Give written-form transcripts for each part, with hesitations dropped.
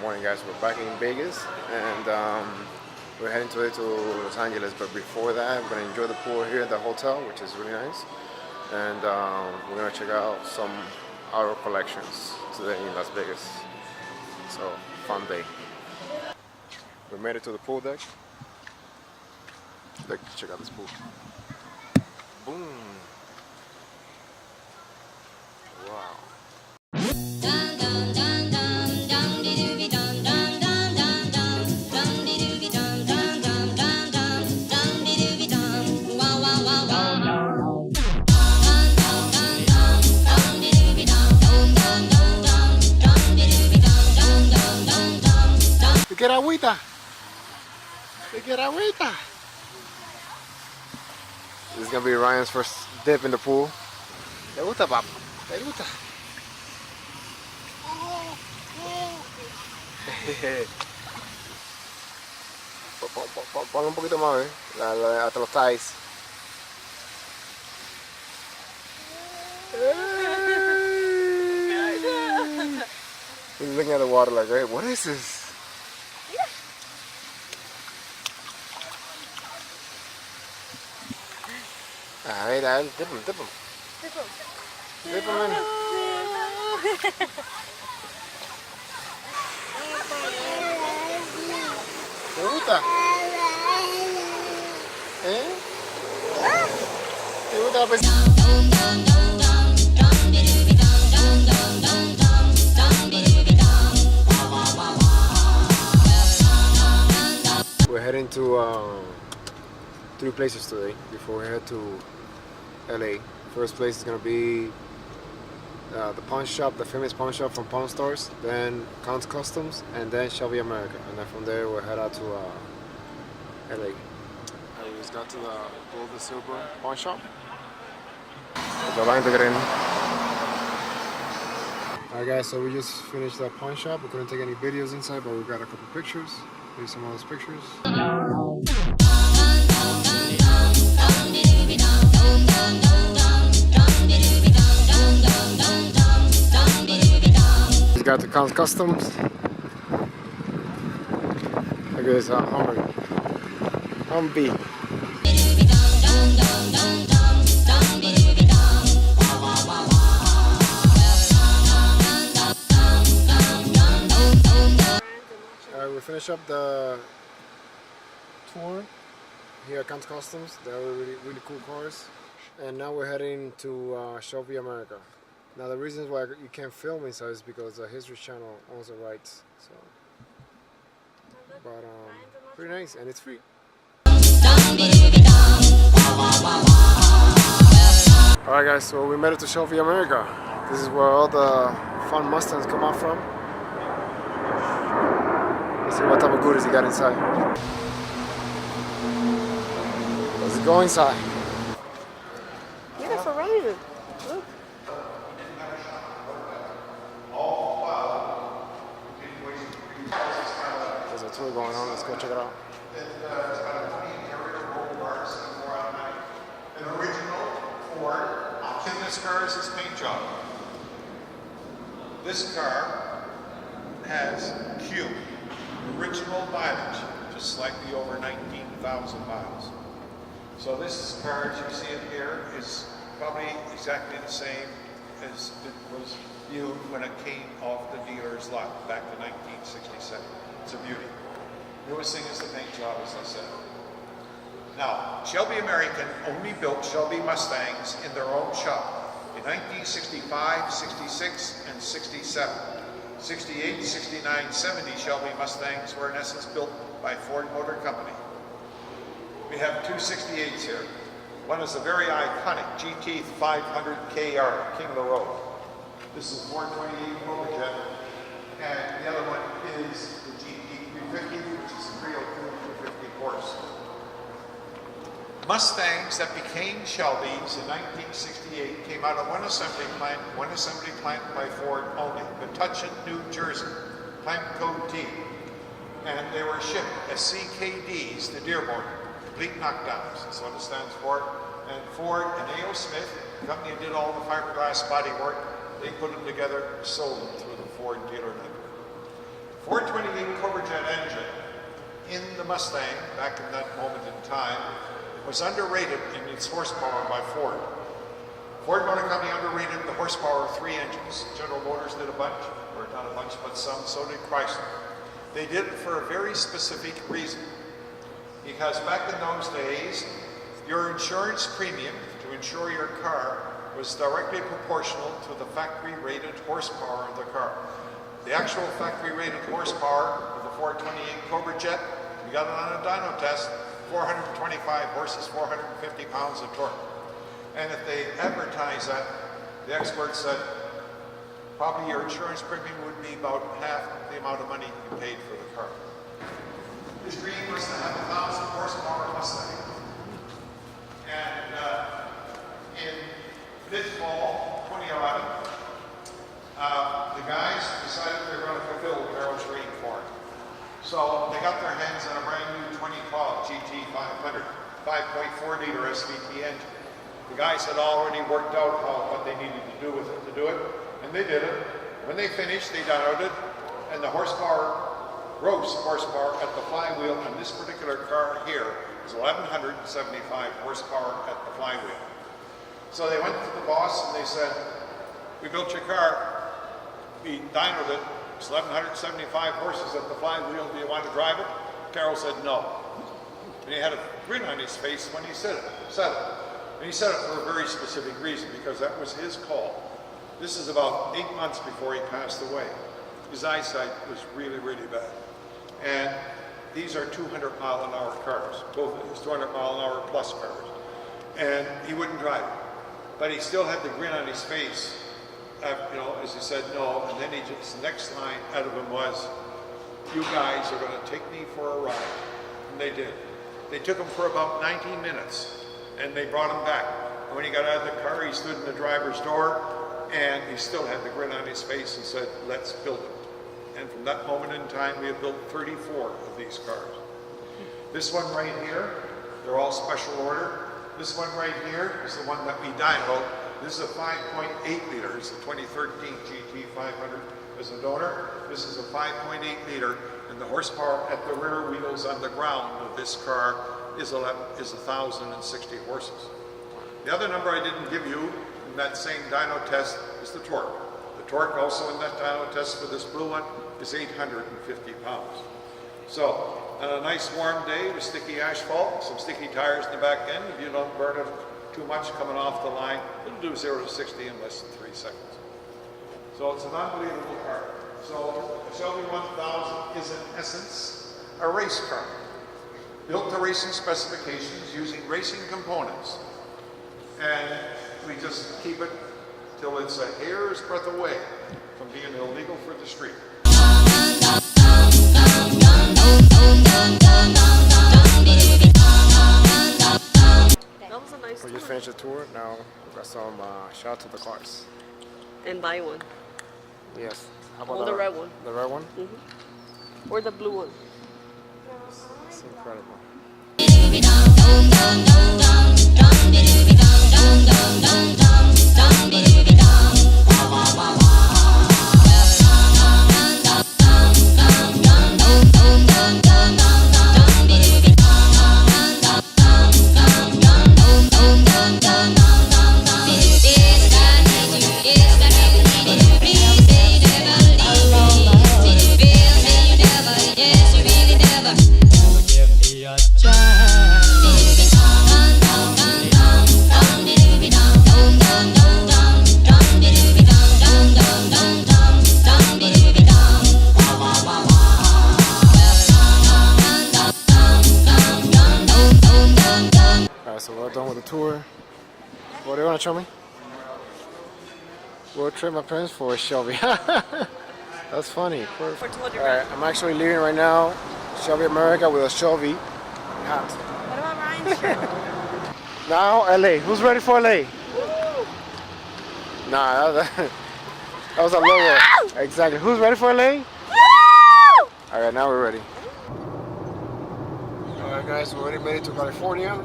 morning, guys. We're back in Vegas, and we're heading today to Los Angeles. But before that, we're gonna enjoy the pool here at the hotel, which is really nice, and we're gonna check out some auto collections today in Las Vegas. So, fun day. We made it to the pool deck. Let's check out this pool. Boom! Wow. ¿Te quiere agüita? ¿Te quiere agüita? This is gonna be Ryan's first dip in the pool. ¿Te gusta, papá? ¿Te gusta? Ponle un poquito más, hasta los ties. He's looking at the water like, hey, what is this? Alright, dip him. Dip him in. ¿Te gusta? ¿Eh? ¿Te gusta la piscina? We're heading to 3 places today before we head to LA. First place is gonna be the pawn shop, the famous pawn shop from Pawn Stars, then Count's Customs, and then Shelby America. And then from there we'll head out to LA. We just got to the gold and silver pawn shop. Alright guys, so we just finished the pawn shop. We couldn't take any videos inside, but we got a couple pictures. Here's some of those pictures. We got the Count Customs. Look at this Humvee. We finish up the tour here at Count Customs. They were really cool cars, and now we're heading to Shelby America. Now the reasons why you can't film inside is because the History Channel owns the rights. So, but pretty nice, and it's free. All right, guys. So we made it to Shelby America. This is where all the fun Mustangs come out from. Let's see what type of goodies he got inside. Let's go inside. Beautiful raven. Look. There's a tour going on. Let's go check it out. An original Ford. In this car is his paint job. This car has Q. Original mileage, just like the over 19,000 miles. So this car, as you see it here, is probably exactly the same as it was viewed when it came off the dealer's lot back in 1967. It's a beauty. Newest thing is the paint job, as I said. Now, Shelby American only built Shelby Mustangs in their own shop in 1965, 66, and 67. 68, 69, 70 Shelby Mustangs were in essence built by Ford Motor Company. We have 2 68s here. One is the very iconic GT 500 KR, King of the Road. This is 428 Robojet, and the other one is the GT 350, which is 302 250 horse. Mustangs that became Shelbys in 1968 came out of one assembly plant by Ford only, Metuchen, New Jersey, plant code T. And they were shipped as CKDs to Dearborn, complete knockdowns, that's what it stands for. And Ford and A.O. Smith, the company that did all the fiberglass bodywork, they put them together, sold them through the Ford dealer network. 428 the Mustang, back in that moment in time, was underrated in its horsepower by Ford. Ford Motor Company underrated the horsepower of 3 engines. General Motors did a bunch, or not a bunch, but some, so did Chrysler. They did it for a very specific reason. Because back in those days, your insurance premium to insure your car was directly proportional to the factory rated horsepower of the car. The actual factory rated horsepower of the 428 Cobra Jet, we got it on a dyno test, 425 horses, 450 pounds of torque. And if they advertise that, the experts said, probably your insurance premium would be about half the amount of money you paid for the car. His dream was to have a 1,000 horsepower Mustang. And in mid-fall 2011, the guys decided they were going to fulfill Carol's dream for him. So they got their hands on a brand new 2012 GT 500, 5.4 liter SVT engine. The guys had already worked out what they needed to do with it to do it, and they did it. When they finished, they dynoed it, and the horsepower, gross horsepower at the flywheel on this particular car here is 1,175 horsepower at the flywheel. So they went to the boss and they said, we built your car, we dynoed it, it's 1,175 horses at the flywheel, do you want to drive it? Carol said no. And he had a grin on his face when he said it. And he said it for a very specific reason, because that was his call. This is about 8 months before he passed away. His eyesight was really, really bad. And these are 200-mile-an-hour cars, both of these 200-mile-an-hour plus cars. And he wouldn't drive it. But he still had the grin on his face, you know, as he said no. And then the next line out of him was, you guys are going to take me for a ride. And they did. They took him for about 19 minutes. And they brought him back. And when he got out of the car, he stood in the driver's door, and he still had the grin on his face and said, let's build it. And from that moment in time, we have built 34 of these cars. This one right here, they're all special order. This one right here is the one that we dynoed. This is a 5.8 liter. It's the 2013 GT 500 as a donor. This is a 5.8 liter, and the horsepower at the rear wheels on the ground of this car is 1,060 horses. The other number I didn't give you in that same dyno test is the torque. The torque also in that dyno test for this blue one is 850 pounds. So on a nice warm day with sticky asphalt, some sticky tires in the back end, if you don't burn it too much coming off the line, it'll do 0 to 60 in less than 3 seconds. So it's an unbelievable car. So the Shelby 1000 is in essence a race car, built to racing specifications using racing components. And we just keep it till it's a hair's breadth away from being illegal for the street. That was a nice We tour. just finished the tour. Now we got some shout out to the cars. And buy one. Yes. How Oh, the red one. The red one? Mm-hmm. Or the blue one. It's incredible. So we're done with the tour. What do you want to show me? We'll trade my parents for a Shelby. That's funny. For 200 Alright, I'm actually leaving right now. Shelby America with a Shelby hat. What about Ryan's shirt? Now LA. Who's ready for LA? Nah, that was a logo. Exactly. Who's ready for LA? Alright, now we're ready. Alright guys, we already made it to California.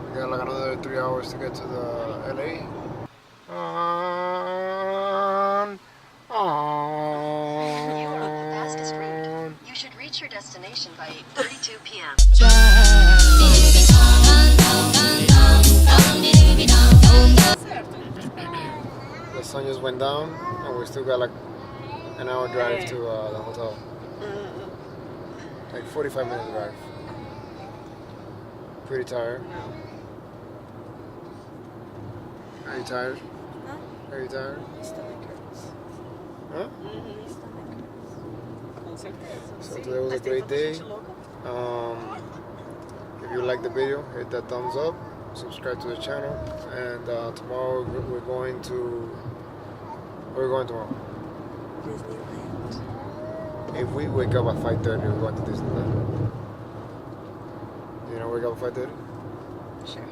We got like another 3 hours to get to the LA. You rode the fastest route. You should reach Reach your destination by 8:32 p.m. The sun just went down, and we still got like an hour drive to the hotel. Like 45-minute drive. Pretty tired. Are you tired? Huh? Are you tired? My stomach hurts. Huh? My stomach hurts. So today was a great day. If you like the video, hit that thumbs up, subscribe to the channel, and tomorrow we're going tomorrow. Disneyland. If we wake up at 5:30, we're going to Disneyland. You know, wake up at 5:30? Sure.